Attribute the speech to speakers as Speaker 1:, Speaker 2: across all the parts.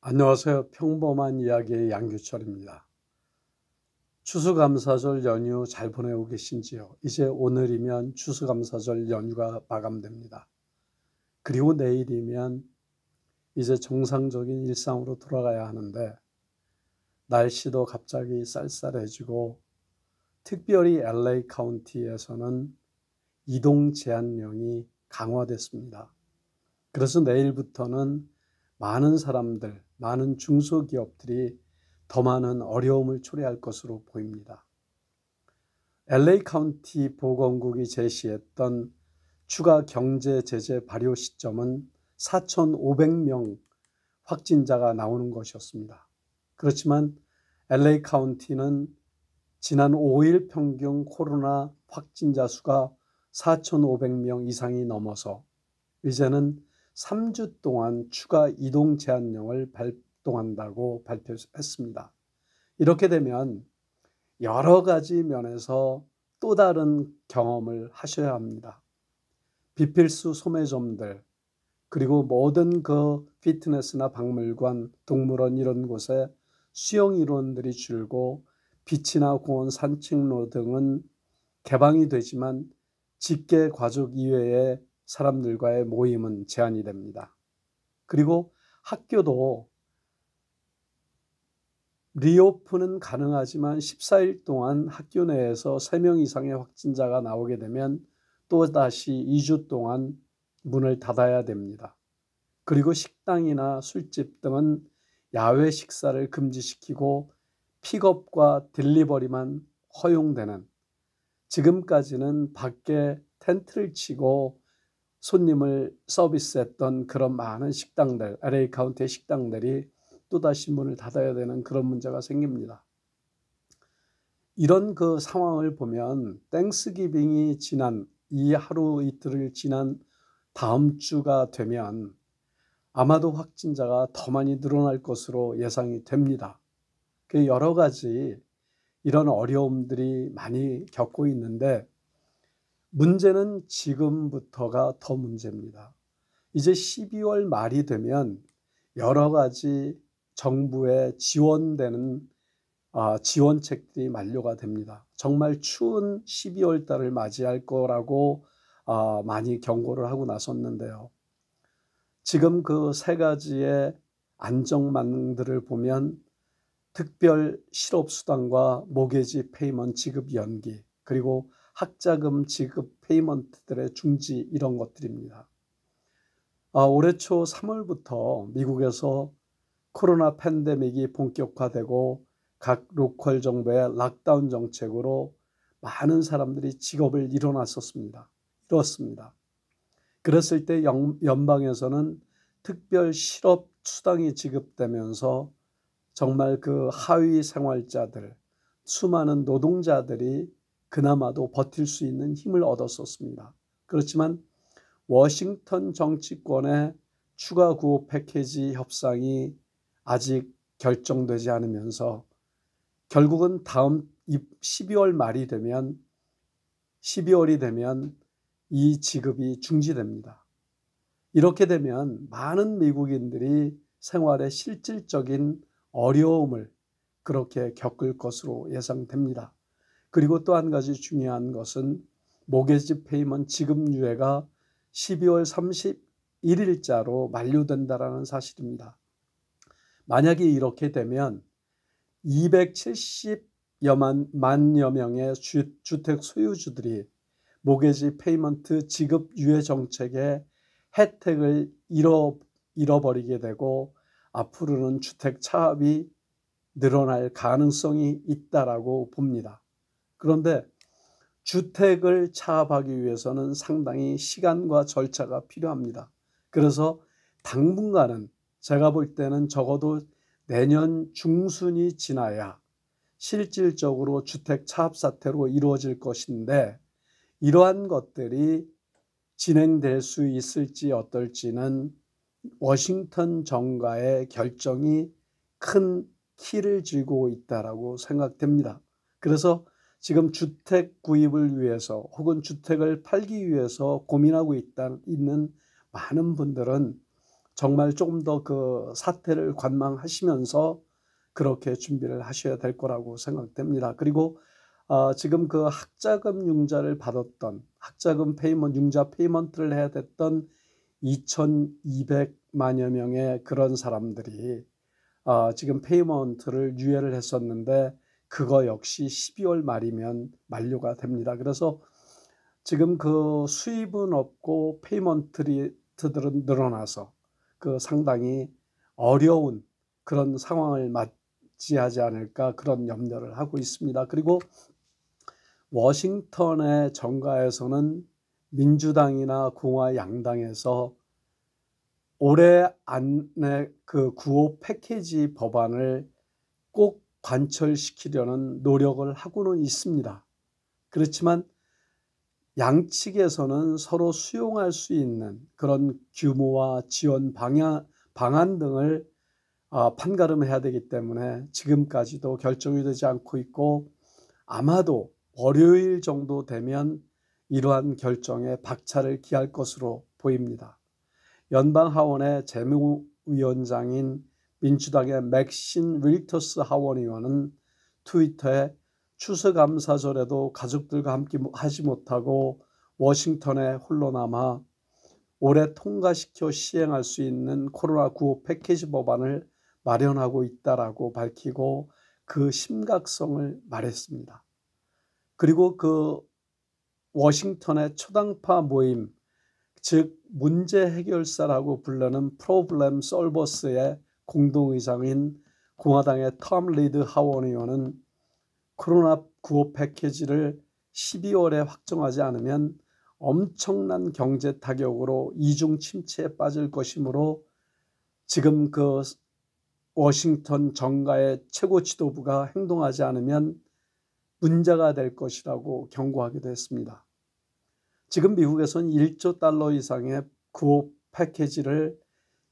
Speaker 1: 안녕하세요. 평범한 이야기의 양규철입니다. 추수감사절 연휴 잘 보내고 계신지요? 이제 오늘이면 추수감사절 연휴가 마감됩니다. 그리고 내일이면 이제 정상적인 일상으로 돌아가야 하는데 날씨도 갑자기 쌀쌀해지고 특별히 LA 카운티에서는 이동 제한령이 강화됐습니다. 그래서 내일부터는 많은 사람들, 많은 중소기업들이 더 많은 어려움을 초래할 것으로 보입니다. LA 카운티 보건국이 제시했던 추가 경제 제재 발효 시점은 4,500명 확진자가 나오는 것이었습니다. 그렇지만 LA 카운티는 지난 5일 평균 코로나 확진자 수가 4,500명 이상이 넘어서 이제는 3주 동안 추가 이동 제한령을 발동한다고 발표했습니다. 이렇게 되면 여러 가지 면에서 또 다른 경험을 하셔야 합니다. 비필수 소매점들, 그리고 모든 그 피트니스나 박물관, 동물원 이런 곳에 수영 이론들이 줄고 비치나 공원 산책로 등은 개방이 되지만 직계 가족 이외의 사람들과의 모임은 제한이 됩니다. 그리고 학교도 리오픈은 가능하지만 14일 동안 학교 내에서 3명 이상의 확진자가 나오게 되면 또다시 2주 동안 문을 닫아야 됩니다. 그리고 식당이나 술집 등은 야외 식사를 금지시키고 픽업과 딜리버리만 허용되는, 지금까지는 밖에 텐트를 치고 손님을 서비스했던 그런 많은 식당들, LA 카운티의 식당들이 또다시 문을 닫아야 되는 그런 문제가 생깁니다. 이런 그 상황을 보면 땡스기빙이 지난 이 하루 이틀을 지난 다음 주가 되면 아마도 확진자가 더 많이 늘어날 것으로 예상이 됩니다. 그 여러 가지 이런 어려움들이 많이 겪고 있는데 문제는 지금부터가 더 문제입니다. 이제 12월 말이 되면 여러 가지 정부에 지원되는 지원책들이 만료가 됩니다. 정말 추운 12월 달을 맞이할 거라고 많이 경고를 하고 나섰는데요. 지금 그 세 가지의 안정망들을 보면 특별 실업수당과 모게지 페이먼트 지급 연기, 그리고 학자금 지급 페이먼트들의 중지, 이런 것들입니다. 올해 초 3월부터 미국에서 코로나 팬데믹이 본격화되고 각 로컬 정부의 락다운 정책으로 많은 사람들이 직업을 잃었습니다. 그랬을 때 연방에서는 특별 실업 수당이 지급되면서 정말 그 하위 생활자들, 수많은 노동자들이 그나마도 버틸 수 있는 힘을 얻었었습니다. 그렇지만 워싱턴 정치권의 추가 구호 패키지 협상이 아직 결정되지 않으면서 결국은 다음 12월이 되면 이 지급이 중지됩니다. 이렇게 되면 많은 미국인들이 생활에 실질적인 어려움을 그렇게 겪을 것으로 예상됩니다. 그리고 또 한 가지 중요한 것은 모게지 페이먼트 지급 유예가 12월 31일자로 만료된다는 사실입니다. 만약에 이렇게 되면 270만여 명의 주택 소유주들이 모게지 페이먼트 지급 유예 정책의 혜택을 잃어버리게 되고 앞으로는 주택 차압이 늘어날 가능성이 있다라고 봅니다. 그런데 주택을 차압하기 위해서는 상당히 시간과 절차가 필요합니다. 그래서 당분간은 제가 볼 때는 적어도 내년 중순이 지나야 실질적으로 주택 차압 사태로 이루어질 것인데, 이러한 것들이 진행될 수 있을지 어떨지는 워싱턴 정가의 결정이 큰 키를 쥐고 있다라고 생각됩니다. 그래서 지금 주택 구입을 위해서 혹은 주택을 팔기 위해서 고민하고 있는 많은 분들은 정말 조금 더 그 사태를 관망하시면서 그렇게 준비를 하셔야 될 거라고 생각됩니다. 그리고 지금 그 학자금 융자를 받았던 학자금 융자 페이먼트를 해야 됐던 2,200만여 명의 그런 사람들이 지금 페이먼트를 유예를 했었는데 그거 역시 12월 말이면 만료가 됩니다. 그래서 지금 그 수입은 없고 페이먼트들은 늘어나서 그 상당히 어려운 그런 상황을 맞이하지 않을까 그런 염려를 하고 있습니다. 그리고 워싱턴의 정가에서는 민주당이나 공화 양당에서 올해 안에 그 구호 패키지 법안을 꼭 관철시키려는 노력을 하고는 있습니다. 그렇지만 양측에서는 서로 수용할 수 있는 그런 규모와 지원 방안 등을 판가름해야 되기 때문에 지금까지도 결정이 되지 않고 있고 아마도 월요일 정도 되면 이러한 결정에 박차를 기할 것으로 보입니다. 연방하원의 재무위원장인 민주당의 맥신 윌터스 하원의원은 트위터에 추수감사절에도 가족들과 함께 하지 못하고 워싱턴에 홀로 남아 올해 통과시켜 시행할 수 있는 코로나9 패키지 법안을 마련하고 있다라고 밝히고 그 심각성을 말했습니다. 그리고 그 워싱턴의 초당파 모임, 즉 문제 해결사라고 부르는 프로블렘 솔버스의 공동의장인 공화당의 톰 리드 하원의원은 코로나9 패키지를 12월에 확정하지 않으면 엄청난 경제 타격으로 이중 침체에 빠질 것이므로 지금 그 워싱턴 정가의 최고 지도부가 행동하지 않으면 문제가 될 것이라고 경고하기도 했습니다. 지금 미국에서는 1조 달러 이상의 구호 패키지를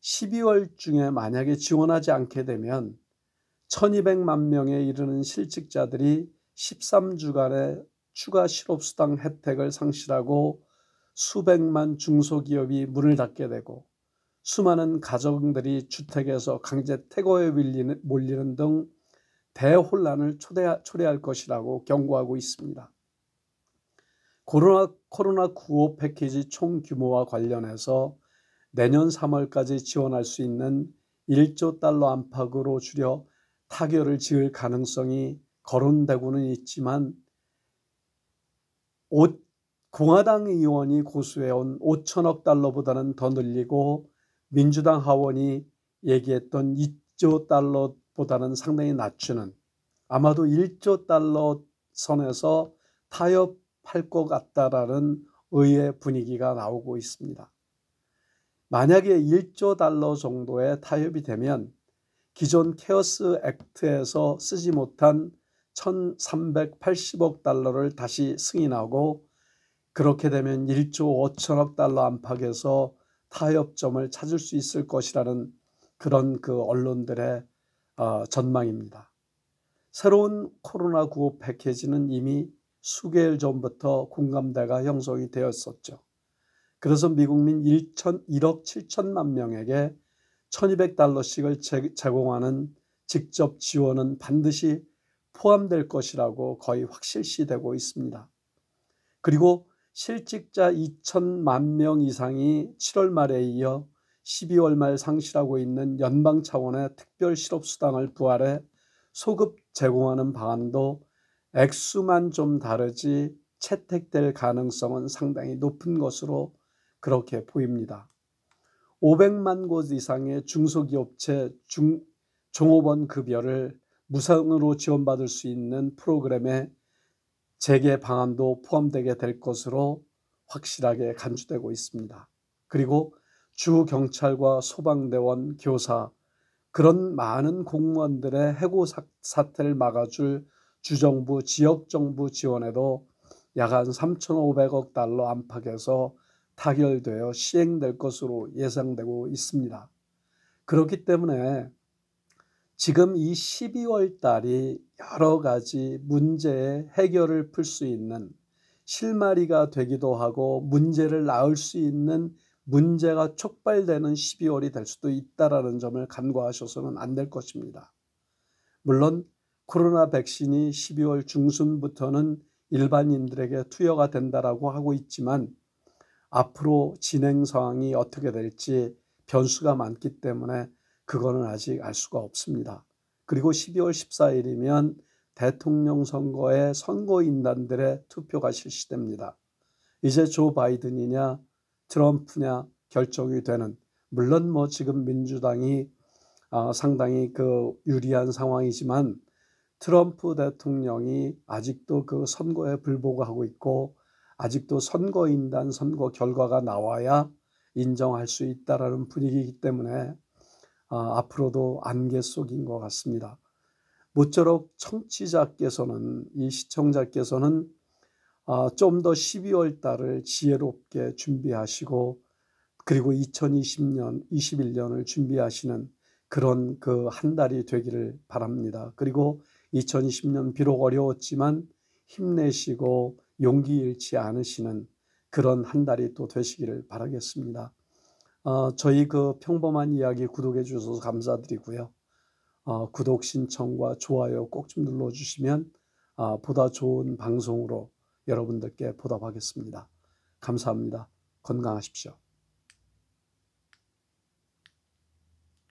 Speaker 1: 12월 중에 만약에 지원하지 않게 되면 1200만 명에 이르는 실직자들이 13주간의 추가 실업수당 혜택을 상실하고 수백만 중소기업이 문을 닫게 되고 수많은 가정들이 주택에서 강제 퇴거에 몰리는 등 대혼란을 초래할 것이라고 경고하고 있습니다. 코로나9 패키지 총 규모와 관련해서 내년 3월까지 지원할 수 있는 1조 달러 안팎으로 줄여 타결을 지을 가능성이 거론되고는 있지만 공화당 의원이 고수해온 5천억 달러보다는 더 늘리고 민주당 하원이 얘기했던 2조 달러보다는 상당히 낮추는 아마도 1조 달러 선에서 타협할 것 같다라는 의회 분위기가 나오고 있습니다. 만약에 1조 달러 정도의 타협이 되면 기존 케어스 액트에서 쓰지 못한 1,380억 달러를 다시 승인하고 그렇게 되면 1조 5천억 달러 안팎에서 타협점을 찾을 수 있을 것이라는 그런 그 언론들의 전망입니다. 새로운 코로나9 패키지는 이미 수개월 전부터 공감대가 형성이 되었었죠. 그래서 미국민 1억 7천만 명에게 1,200달러씩을 제공하는 직접 지원은 반드시 포함될 것이라고 거의 확실시되고 있습니다. 그리고 실직자 2천만 명 이상이 7월 말에 이어 12월 말 상실하고 있는 연방 차원의 특별 실업수당을 부활해 소급 제공하는 방안도 액수만 좀 다르지 채택될 가능성은 상당히 높은 것으로 그렇게 보입니다. 500만 곳 이상의 중소기업체 종업원 급여를 무상으로 지원받을 수 있는 프로그램에 재개 방안도 포함되게 될 것으로 확실하게 간주되고 있습니다. 그리고 주 경찰과 소방대원, 교사 그런 많은 공무원들의 해고 사태를 막아줄 주정부, 지역정부 지원에도 약 한 3,500억 달러 안팎에서 타결되어 시행될 것으로 예상되고 있습니다. 그렇기 때문에 지금 이 12월 달이 여러 가지 문제의 해결을 풀 수 있는 실마리가 되기도 하고 문제를 낳을 수 있는 문제가 촉발되는 12월이 될 수도 있다라는 점을 간과하셔서는 안 될 것입니다. 물론 코로나 백신이 12월 중순부터는 일반인들에게 투여가 된다라고 하고 있지만 앞으로 진행 상황이 어떻게 될지 변수가 많기 때문에 그거는 아직 알 수가 없습니다. 그리고 12월 14일이면 대통령 선거에 선거인단들의 투표가 실시됩니다. 이제 조 바이든이냐 트럼프냐 결정이 되는, 물론 뭐 지금 민주당이 상당히 유리한 상황이지만 트럼프 대통령이 아직도 그 선거에 불복하고 있고 아직도 선거인단 선거 결과가 나와야 인정할 수 있다라는 분위기이기 때문에 앞으로도 안개 속인 것 같습니다. 모쪼록 청취자께서는, 이 시청자께서는 좀 더 12월 달을 지혜롭게 준비하시고 그리고 2020년, 21년을 준비하시는 그런 그 한 달이 되기를 바랍니다. 그리고 2020년 비록 어려웠지만 힘내시고 용기 잃지 않으시는 그런 한 달이 또 되시기를 바라겠습니다. 저희 그 평범한 이야기 구독해 주셔서 감사드리고요. 구독 신청과 좋아요 꼭 좀 눌러주시면 보다 좋은 방송으로 여러분들께 보답하겠습니다. 감사합니다. 건강하십시오.